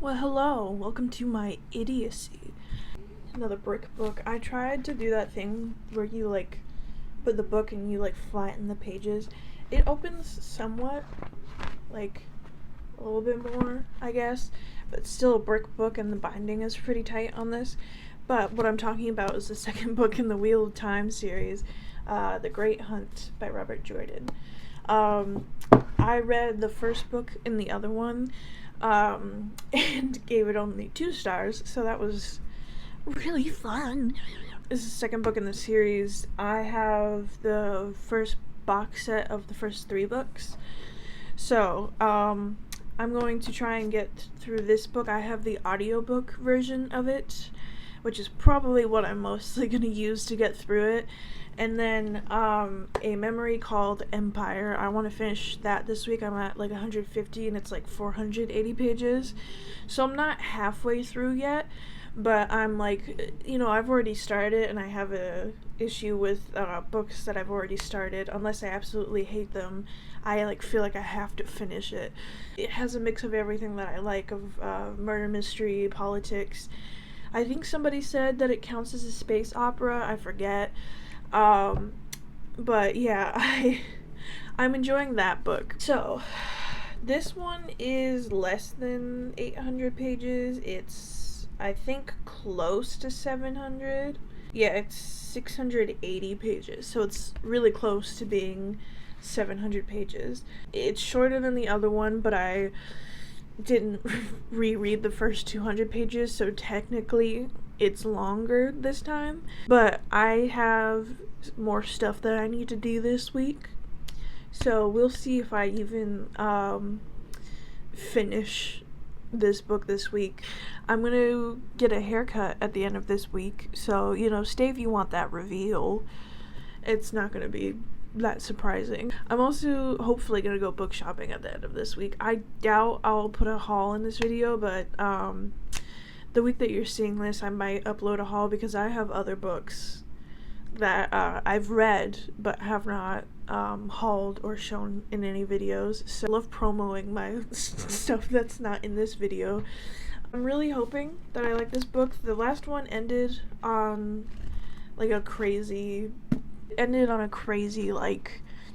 Well, hello. Welcome to my idiocy. Another brick book. I tried to do that thing where you put the book and you flatten the pages. It opens somewhat, like a little bit more, I guess, but it's still a brick book and the binding is pretty tight on this. But what I'm talking about is the second book in the Wheel of Time series, The Great Hunt by Robert Jordan. I read the first book in the other one, and gave it only 2 stars, so that was really fun. This is the second book in the series. I have the first box set of the first 3 books, so I'm going to try and get through this book. I have the audiobook version of it, which is probably what I'm mostly going to use to get through it. And then a memory called Empire. I want to finish that this week. I'm at 150 and it's 480 pages. So I'm not halfway through yet, but I'm I've already started, and I have a issue with books that I've already started. Unless I absolutely hate them, I feel like I have to finish it. It has a mix of everything that I like, of murder mystery, politics. I think somebody said that it counts as a space opera. I forget. But yeah, I'm enjoying that book. So, this one is less than 800 pages. It's, I think, close to 700. Yeah, it's 680 pages, so it's really close to being 700 pages. It's shorter than the other one, but I didn't reread the first 200 pages, so technically it's longer this time. But I have more stuff that I need to do this week, so we'll see if I even finish this book this week. I'm gonna get a haircut at the end of this week, so stay if you want that reveal. It's not gonna be that surprising. I'm also hopefully gonna go book shopping at the end of this week. I doubt I'll put a haul in this video, but the week that you're seeing this, I might upload a haul, because I have other books that I've read but have not hauled or shown in any videos. So I love promoting my stuff that's not in this video. I'm really hoping that I like this book. The last one ended on a crazy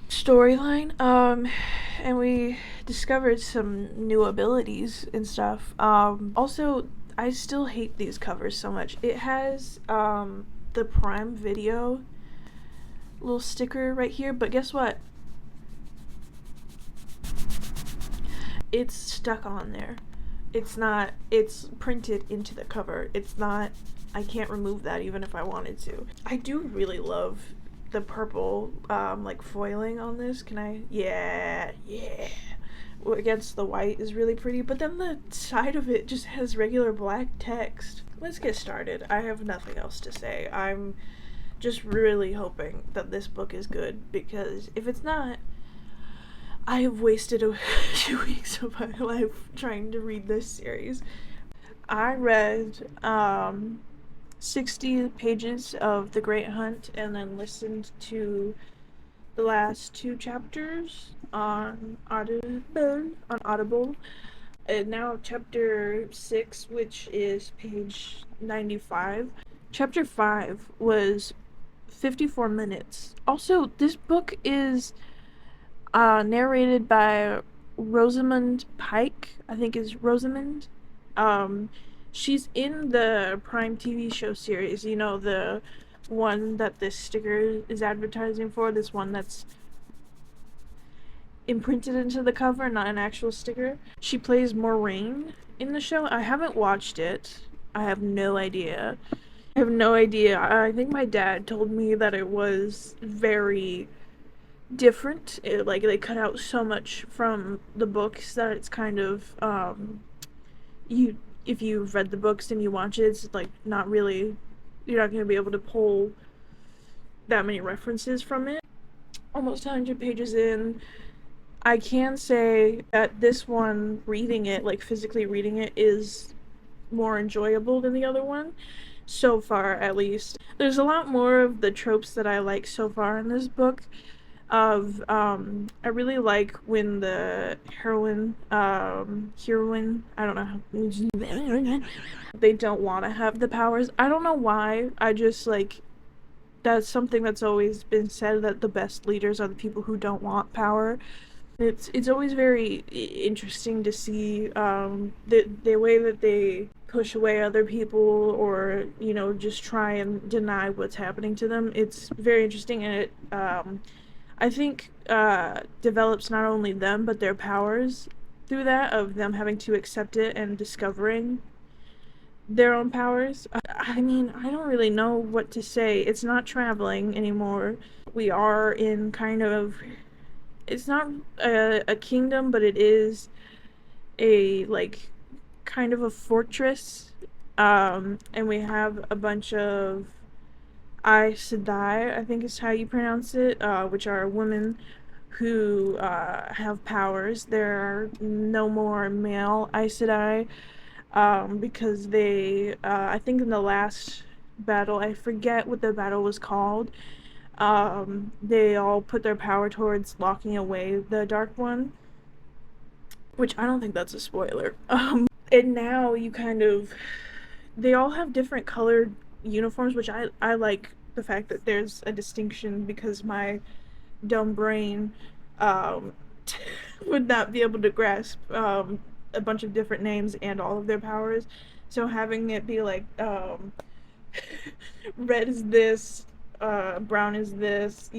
storyline, and we discovered some new abilities and stuff. Also, I still hate these covers so much. It has the Prime Video little sticker right here, but guess what? It's stuck on there. It's printed into the cover. I can't remove that even if I wanted to. I do really love the purple foiling on this. Can I? Yeah. Against the white is really pretty, but then the side of it just has regular black text. Let's get started. I have nothing else to say. I'm just really hoping that this book is good, because if it's not, I have wasted 2 weeks of my life trying to read this series. I read 60 pages of The Great Hunt and then listened to the last 2 chapters on Audible. And now chapter 6, which is page 95. Chapter 5 was 54 minutes. Also, this book is narrated by Rosamund Pike. I think is Rosamund. She's in the Prime TV show series, the one that this sticker is advertising for, this one that's imprinted into the cover, not an actual sticker. She plays Moraine in the show. I haven't watched it. I have no idea. I think my dad told me that it was very different. They cut out so much from the books that it's kind of if you've read the books and you watch it, it's not really, you're not going to be able to pull that many references from it. Almost 100 pages in. I can say that this one, reading it, physically reading it, is more enjoyable than the other one, so far at least. There's a lot more of the tropes that I like so far in this book, I really like when the heroine, I don't know, they don't want to have the powers. I don't know why. I just like that's something that's always been said, that the best leaders are the people who don't want power. It's always very interesting to see the way that they push away other people, or just try and deny what's happening to them. It's very interesting, and it I think develops not only them but their powers through that, of them having to accept it and discovering their own powers. I mean, I don't really know what to say. It's not traveling anymore. We are in kind of, it's not a kingdom, but it is a like kind of a fortress. And we have a bunch of Aes Sedai, I think is how you pronounce it, which are women who have powers. There are no more male Aes Sedai, because they, I think in the last battle, I forget what the battle was called, they all put their power towards locking away the Dark One, which I don't think that's a spoiler. And now you kind of, they all have different colored uniforms, which I like the fact that there's a distinction, because my dumb brain um, would not be able to grasp a bunch of different names and all of their powers. So having it be like red is this, brown is this,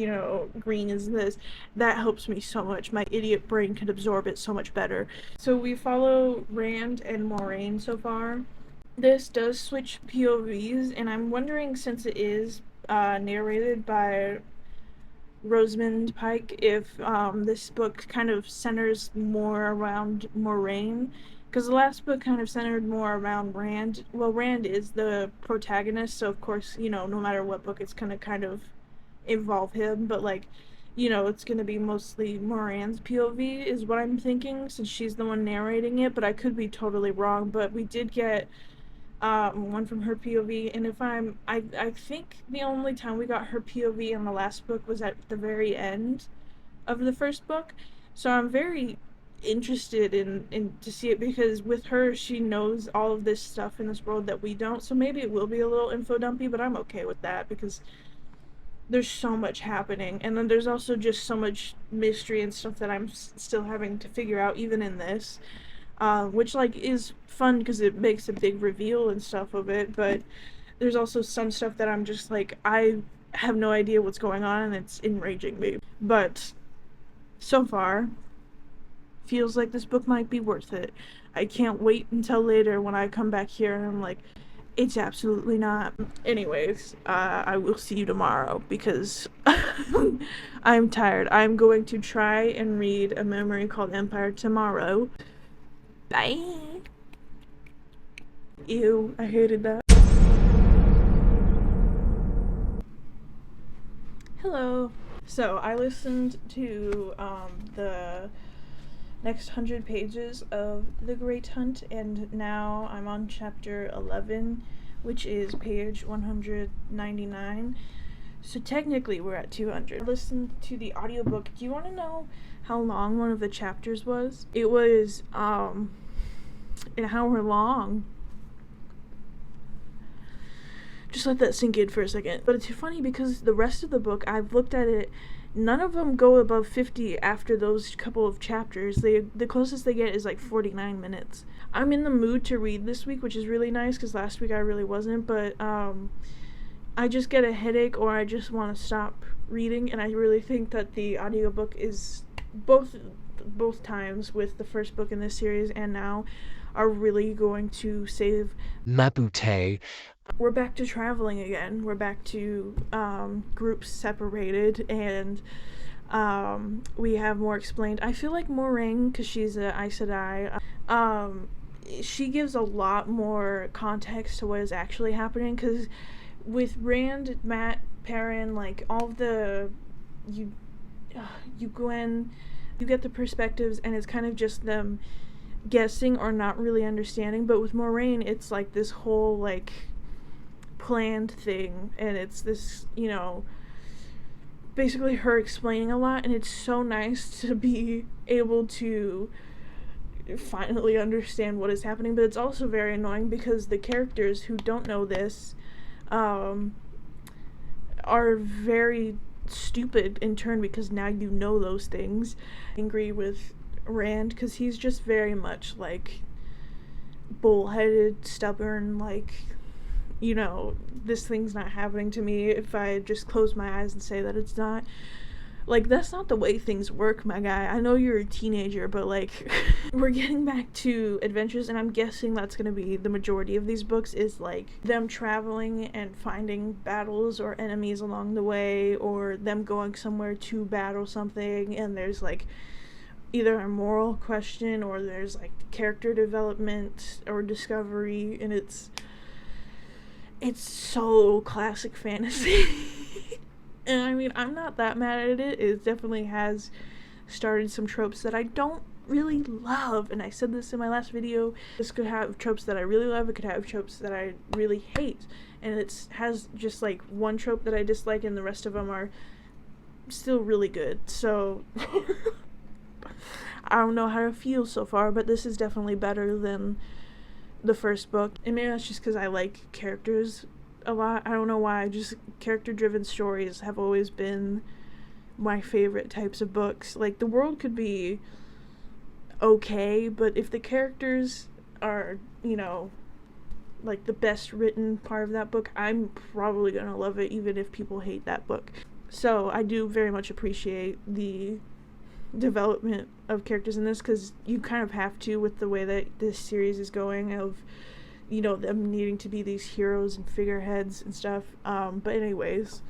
green is this, that helps me so much. My idiot brain can absorb it so much better. So we follow Rand and Moiraine so far. This does switch POVs, and I'm wondering, since it is narrated by Rosamund Pike, if this book kind of centers more around Moiraine, because the last book kind of centered more around Rand. Well, Rand is the protagonist, so of course, no matter what book, it's gonna kind of involve him, but like, it's gonna be mostly Moraine's POV, is what I'm thinking, since she's the one narrating it, but I could be totally wrong. But we did get one from her POV, and I think the only time we got her POV in the last book was at the very end of the first book. So I'm very interested in to see it, because with her, she knows all of this stuff in this world that we don't. So maybe it will be a little info dumpy, but I'm okay with that, because there's so much happening, and then there's also just so much mystery and stuff that I'm still having to figure out, even in this, which like is fun because it makes a big reveal and stuff of it. But there's also some stuff that I'm just like, I have no idea what's going on, and it's enraging me. But so far, feels like this book might be worth it. I can't wait until later when I come back here and I'm like, it's absolutely not. Anyways, I will see you tomorrow, because I'm tired. I'm going to try and read A Memory Called Empire tomorrow. Bye. Ew, I hated that. Hello. So I listened to the next 100 pages of The Great Hunt, and now I'm on chapter 11, which is page 199. So technically we're at 200. I listened to the audiobook. Do you want to know how long one of the chapters was? It was an hour long. Just let that sink in for a second. But it's funny because the rest of the book, I've looked at it, none of them go above 50 after those couple of chapters. The closest they get is like 49 minutes. I'm in the mood to read this week, which is really nice, because last week I really wasn't. But I just get a headache, or I just want to stop reading, and I really think that the audiobook is both times, with the first book in this series and now, are really going to save Mabute. We're back to traveling again. We're back to groups separated, and we have more explained. I feel like Moiraine, because she's a Aes Sedai, she gives a lot more context to what is actually happening, because with Rand, Mat, Perrin, like all of the you Gwen, you get the perspectives, and it's kind of just them guessing or not really understanding. But with Moiraine, it's like this whole like planned thing, and it's this basically her explaining a lot, and it's so nice to be able to finally understand what is happening. But it's also very annoying because the characters who don't know this are very stupid in turn, because now you know those things. Angry with Rand because he's just very much like bullheaded, stubborn, like, you know, this thing's not happening to me if I just close my eyes and say that it's not. Like, that's not the way things work, my guy. I know you're a teenager, but, like, we're getting back to adventures, and I'm guessing that's gonna be the majority of these books, is, like, them traveling and finding battles or enemies along the way, or them going somewhere to battle something, and there's, like, either a moral question, or there's, like, character development or discovery, and it's so classic fantasy. And I mean, I'm not that mad at it. It definitely has started some tropes that I don't really love. And I said this in my last video. This could have tropes that I really love. It could have tropes that I really hate. And it has just like one trope that I dislike, and the rest of them are still really good. So I don't know how to feel so far, but this is definitely better than the first book. And maybe that's just because I like characters a lot. I don't know why. Just character-driven stories have always been my favorite types of books. Like, the world could be okay, but if the characters are, you know, like the best written part of that book, I'm probably gonna love it even if people hate that book. So I do very much appreciate the development of characters in this, because you kind of have to with the way that this series is going, of, you know, them needing to be these heroes and figureheads and stuff. But anyways,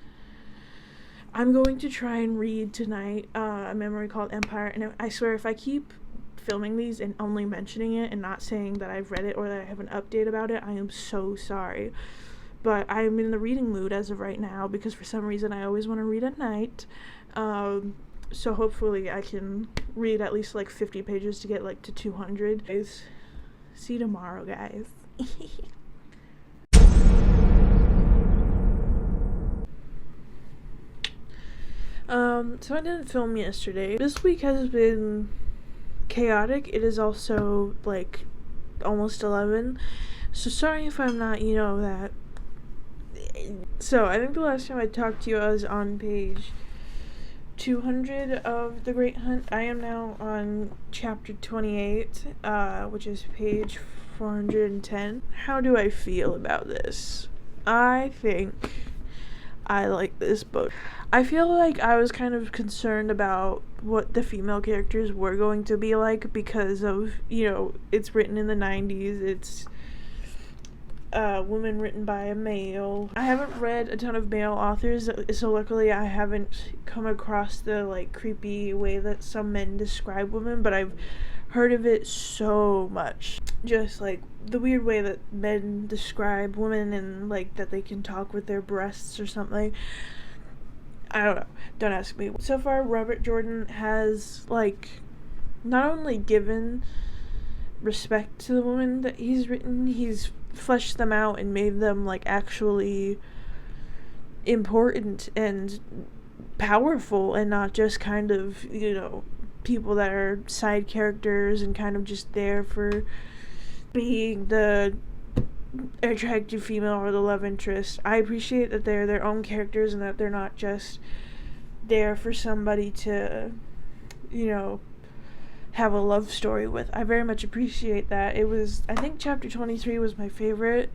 I'm going to try and read tonight A Memory Called Empire, and I swear if I keep filming these and only mentioning it and not saying that I've read it or that I have an update about it, I am so sorry. But I'm in the reading mood as of right now, because for some reason I always want to read at night. So hopefully I can read at least like 50 pages to get like to 200. Guys, see you tomorrow, guys. So I didn't film yesterday. This week has been chaotic. It is also like almost 11, so sorry if I'm not, you know, that. So I think the last time I talked to you I was on page 200 of The Great Hunt. I am now on chapter 28, which is page 410. How do I feel about this? I think I like this book. I feel like I was kind of concerned about what the female characters were going to be like, because of, you know, it's written in the 90s, it's woman written by a male. I haven't read a ton of male authors, so luckily I haven't come across the like creepy way that some men describe women, but I've heard of it so much. Just like the weird way that men describe women, and like that they can talk with their breasts or something. I don't know. Don't ask me. So far, Robert Jordan has like not only given respect to the women that he's written, he's fleshed them out and made them like actually important and powerful, and not just kind of, you know, people that are side characters and kind of just there for being the attractive female or the love interest. I appreciate that they're their own characters and that they're not just there for somebody to, you know, have a love story with. I very much appreciate that. It was, I think chapter 23 was my favorite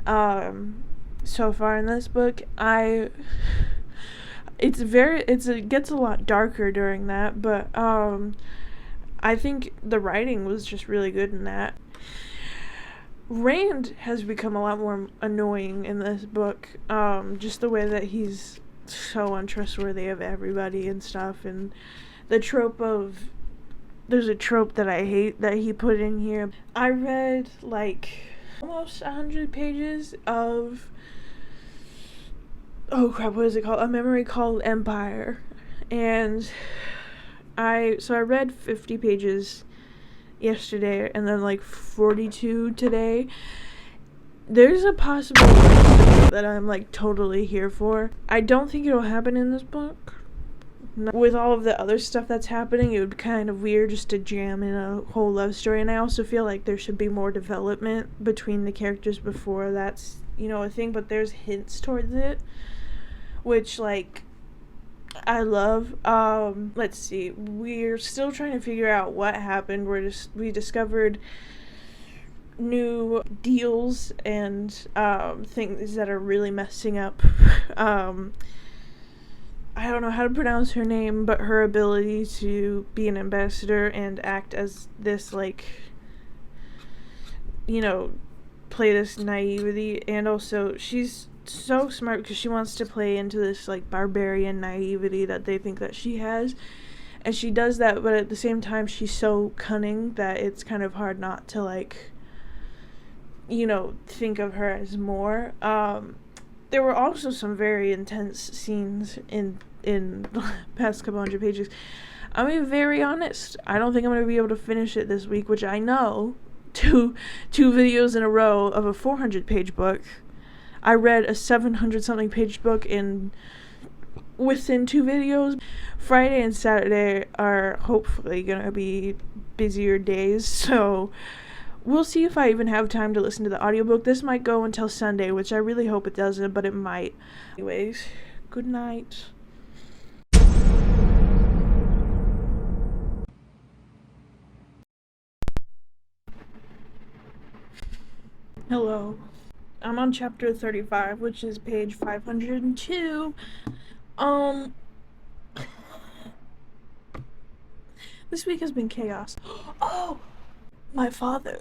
so far in this book. It gets a lot darker during that, but I think the writing was just really good in that. Rand has become a lot more annoying in this book, just the way that he's so untrustworthy of everybody and stuff, and the trope of, there's a trope that I hate that he put in here. I read like almost 100 pages of, oh crap, what is it called? A Memory Called Empire. And I read 50 pages yesterday and then like 42 today. There's a possibility that I'm like totally here for. I don't think it'll happen in this book, With all of the other stuff that's happening, it would be kind of weird just to jam in a whole love story. And I also feel like there should be more development between the characters before that's, a thing. But there's hints towards it, which, like, I love. Let's see. We're still trying to figure out what happened. We discovered new deals and things that are really messing up. I don't know how to pronounce her name, but her ability to be an ambassador and act as this, like, play this naivety, and also she's so smart because she wants to play into this, like, barbarian naivety that they think that she has, and she does that, but at the same time she's so cunning that it's kind of hard not to, like, think of her as more. There were also some very intense scenes in the past couple hundred pages. I'm being very honest. I don't think I'm going to be able to finish it this week, which I know two videos in a row of a 400-page book. I read a 700-something page book within 2 videos. Friday and Saturday are hopefully going to be busier days, so we'll see if I even have time to listen to the audiobook. This might go until Sunday, which I really hope it doesn't, but it might. Anyways, good night. Hello. I'm on chapter 35, which is page 502. This week has been chaos. Oh! My father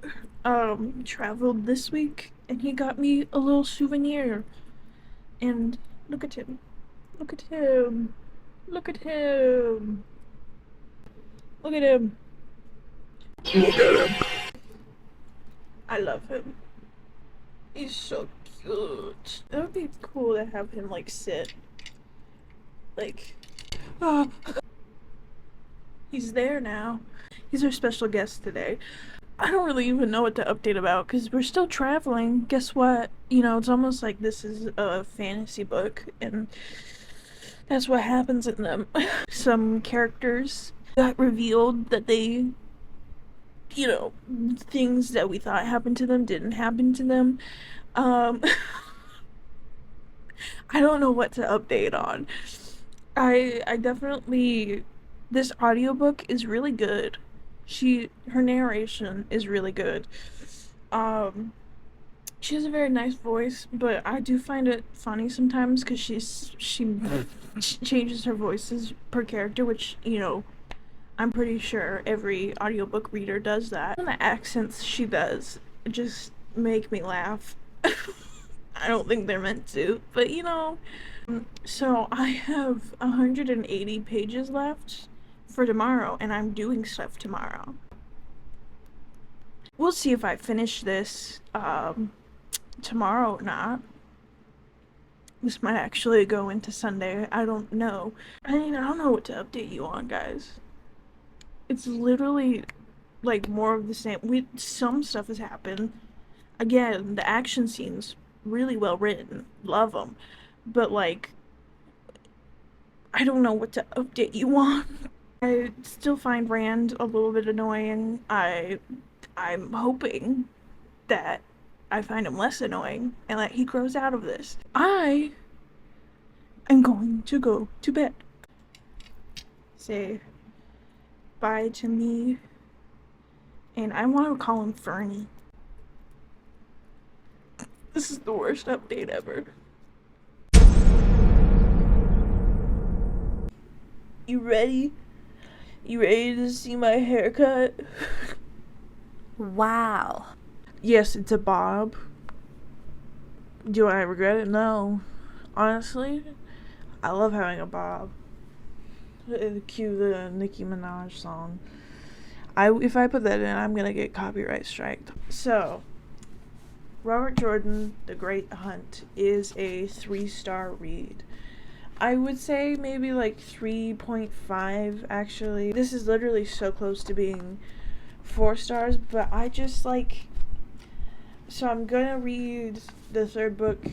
traveled this week and he got me a little souvenir. And look at him. Look at him. Look at him. Look at him. Look at him. I love him. He's so cute. That would be cool to have him, like, sit. Like, he's there now. He's our special guest today. I don't really even know what to update about because we're still traveling. Guess what? It's almost like this is a fantasy book, and that's what happens in them. Some characters got revealed that they, things that we thought happened to them didn't happen to them. I don't know what to update on. I definitely, this audiobook is really good. Her narration is really good. She has a very nice voice, but I do find it funny sometimes because she changes her voices per character, which, I'm pretty sure every audiobook reader does that. And the accents she does just make me laugh. I don't think they're meant to, but So I have 180 pages left for tomorrow, and I'm doing stuff tomorrow. We'll see if I finish this tomorrow or not. This might actually go into Sunday. I don't know. I don't know what to update you on, guys. It's literally like more of the same. Some stuff has happened. Again, the action scenes really well written. Love them. But, like, I don't know what to update you on. I still find Rand a little bit annoying. I'm hoping that I find him less annoying and that he grows out of this. I am going to go to bed. Say bye to me. And I want to call him Fernie. This is the worst update ever. You ready? You ready to see my haircut? Wow. Yes, it's a bob. Do I regret it? No. Honestly, I love having a bob. Cue the Nicki Minaj song. If I put that in, I'm gonna get copyright striked. So, Robert Jordan, The Great Hunt is a 3-star read. I would say maybe like 3.5 actually. This is literally so close to being 4 stars, but I just like, so I'm gonna read the 3rd book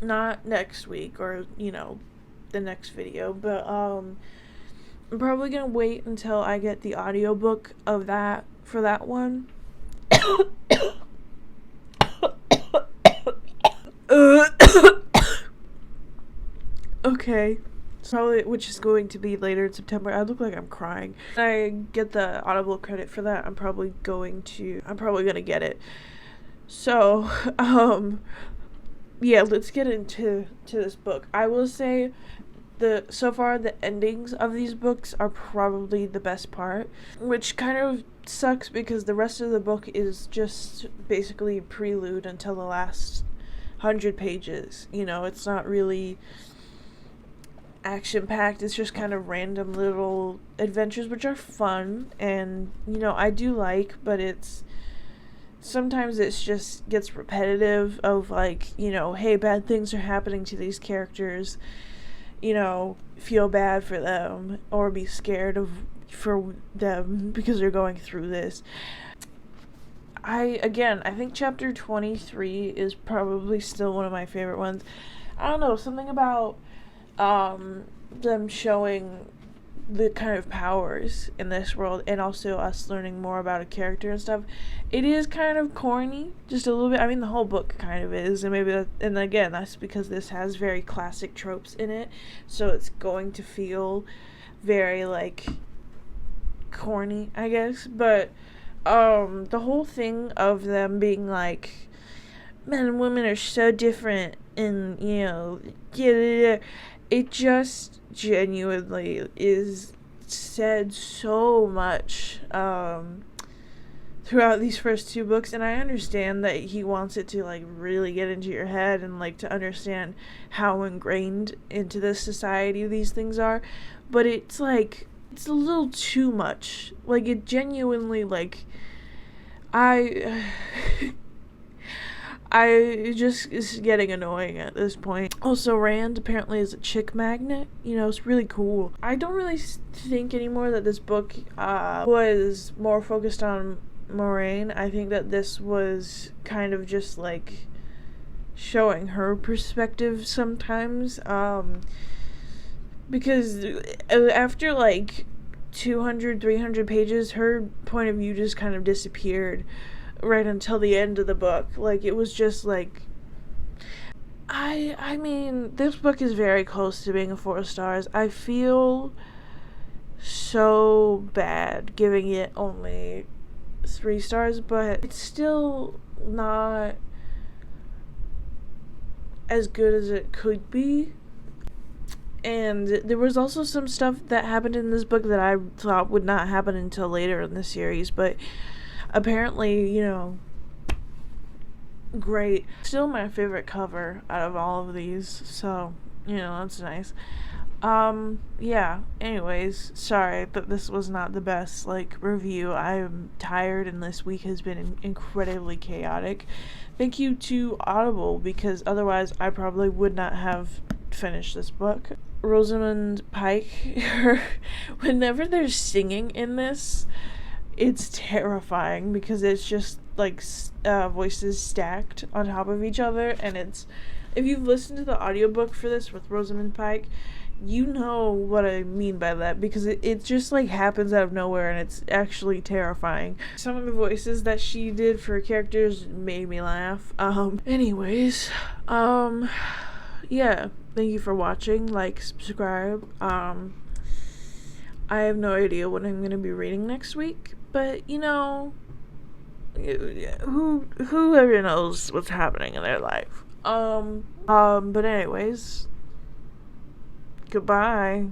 not next week or the next video, but I'm probably gonna wait until I get the audiobook of that for that one. Okay. Probably, which is going to be later in September. I look like I'm crying. When I get the Audible credit for that, I'm probably gonna get it. So, yeah, let's get into this book. I will say so far the endings of these books are probably the best part, which kind of sucks because the rest of the book is just basically prelude until the last 100 pages. You know, it's not really action-packed. It's just kind of random little adventures, which are fun, and, you know, I do like, but sometimes it's just gets repetitive of, like, you know, hey, bad things are happening to these characters, you know, feel bad for them, or be scared for them because they're going through this. I think chapter 23 is probably still one of my favorite ones. I don't know, something about them showing the kind of powers in this world, and also us learning more about a character and stuff. It is kind of corny, just a little bit. I mean, the whole book kind of is, and and again, that's because this has very classic tropes in it, so it's going to feel very, like, corny, I guess. But the whole thing of them being like, men and women are so different, and, you know, it just genuinely is said so much throughout these first two books, and I understand that he wants it to, like, really get into your head and, like, to understand how ingrained into this society these things are, but it's, like, it's a little too much. Like, it genuinely, like, I just is getting annoying at this point. Also, Rand apparently is a chick magnet. You know, it's really cool. I don't really think anymore that this book was more focused on Moiraine. I think that this was kind of just, like, showing her perspective sometimes. Because after, like, 200, 300 pages, her point of view just kind of disappeared right until the end of the book. Like, it was just like, I mean, this book is very close to being a 4 stars. I feel so bad giving it only 3 stars, but it's still not as good as it could be. And there was also some stuff that happened in this book that I thought would not happen until later in the series, but apparently, you know, great. Still my favorite cover out of all of these, so, you know, that's nice. Yeah, anyways, sorry that this was not the best, like, review. I'm tired and this week has been incredibly chaotic. Thank you to Audible, because otherwise I probably would not have finished this book. Rosamund Pike, whenever they're singing in this, it's terrifying because it's just, like, voices stacked on top of each other, and if you've listened to the audiobook for this with Rosamund Pike, you know what I mean by that, because it just, like, happens out of nowhere, and it's actually terrifying. Some of the voices that she did for characters made me laugh. Anyways, yeah, thank you for watching. Like, subscribe. I have no idea what I'm gonna be reading next week, but, you know, whoever knows what's happening in their life. But anyways, goodbye.